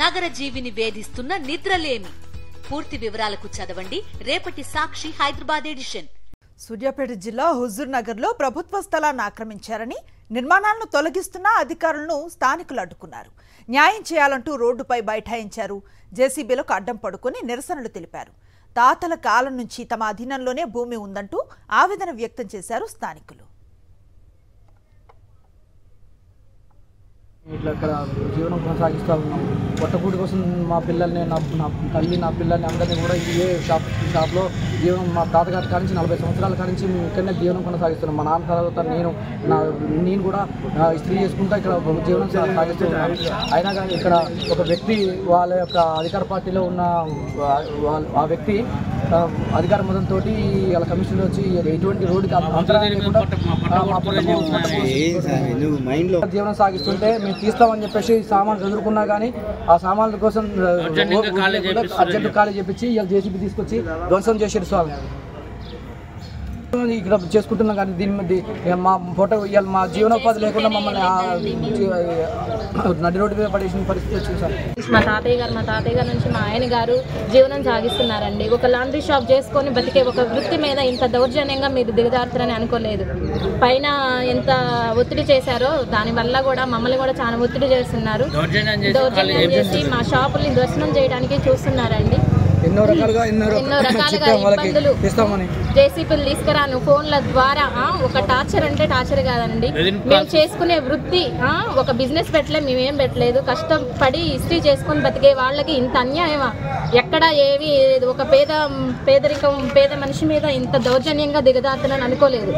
నగర జీవిని వేధిస్తున్న నిద్రలేమి. పూర్తి వివరాలకు చదవండి రేపటి సాక్షి హైదరాబాద్ ఎడిషన్. సూర్యాపేట జిల్లా హుజూర్ నగర్ లో ప్రభుత్వ స్థలాన్ని ఆక్రమించారని, నిర్మాణాలను తొలగిస్తున్న అధికారులను స్థానికులు అడ్డుకున్నారు. న్యాయం చేయాలంటూ రోడ్డుపై బైఠాయించారు. జేసీబీలకు అడ్డం పడుకుని నిరసనలు తెలిపారు. తాతల కాలం నుంచి తమ అధీనంలోనే భూమి ఉందంటూ ఆవేదన వ్యక్తం చేశారు స్థానికులు. ఇట్లా ఇక్కడ జీవనం కొనసాగిస్తూ ఉన్నాం. పొట్టకూటి కోసం మా పిల్లల్ని, నా తల్లి, నా పిల్లల్ని అందరినీ కూడా ఇదే షాప్లో జీవనం, మా తాతగారి కానించి 40 సంవత్సరాల కానించి మేము ఇక్కడనే జీవనం కొనసాగిస్తున్నాం. మా నాన్న తర్వాత నేను కూడా ఇస్త్రీ చేసుకుంటా ఇక్కడ జీవనం సాగిస్తున్నాను. అయినా కానీ ఇక్కడ ఒక వ్యక్తి, వాళ్ళ యొక్క అధికార పార్టీలో ఉన్న ఆ వ్యక్తి అధికార మతంతో వాళ్ళ కమిషన్లో వచ్చి ఎటువంటి రోడ్డుకి అంతరాయం జీవనం సాగిస్తుంటే మేము తీస్తామని చెప్పేసి సామాన్లు ఎదుర్కొన్నా కానీ ఆ సామాన్ల కోసం అర్జెంట్ ఖాళీ చేపించి ఇవాళ జేసీబీ తీసుకొచ్చి ధ్వంసం చేసేది స్వామి. ఇక్కడ చేసుకుంటున్నాం కానీ దీని మా ఫోటో ఇవాళ మా జీవనోపాధి లేకుండా మమ్మల్ని నడి రోడ్డు మీద పడేసిన పరిస్థితి వచ్చింది సార్. మా తాతయ్య గారు నుంచి మా ఆయన గారు జీవనం సాగిస్తున్నారండి. ఒక లాండ్రీ షాప్ చేసుకొని బతికే ఒక వృత్తి మీద ఇంత దౌర్జన్యంగా మీరు దిగజారుతారని అనుకోలేదు. పైన ఎంత ఒత్తిడి చేశారో దానివల్ల కూడా మమ్మల్ని కూడా చాలా ఒత్తిడి చేస్తున్నారు. దౌర్జన్యం చేసి మా షాపుల్ని దర్శనం చేయడానికి చూస్తున్నారండి. ఎన్నో రకాలుగా ఇబ్బందులు, జేసీబీలు తీసుకురాను ఫోన్ల ద్వారా. ఒక టార్చర్ అంటే టార్చర్ కాదండి. మేము చేసుకునే వృత్తి ఒక బిజినెస్ పెట్టలే, మేమేం పెట్టలేదు. కష్టపడి ఇస్త్రీ చేసుకొని బతికే వాళ్ళకి ఇంత అన్యాయమా? ఎక్కడ ఏవి ఒక పేద మనిషి మీద ఇంత దౌర్జన్యంగా దిగజారుతానని అనుకోలేదు.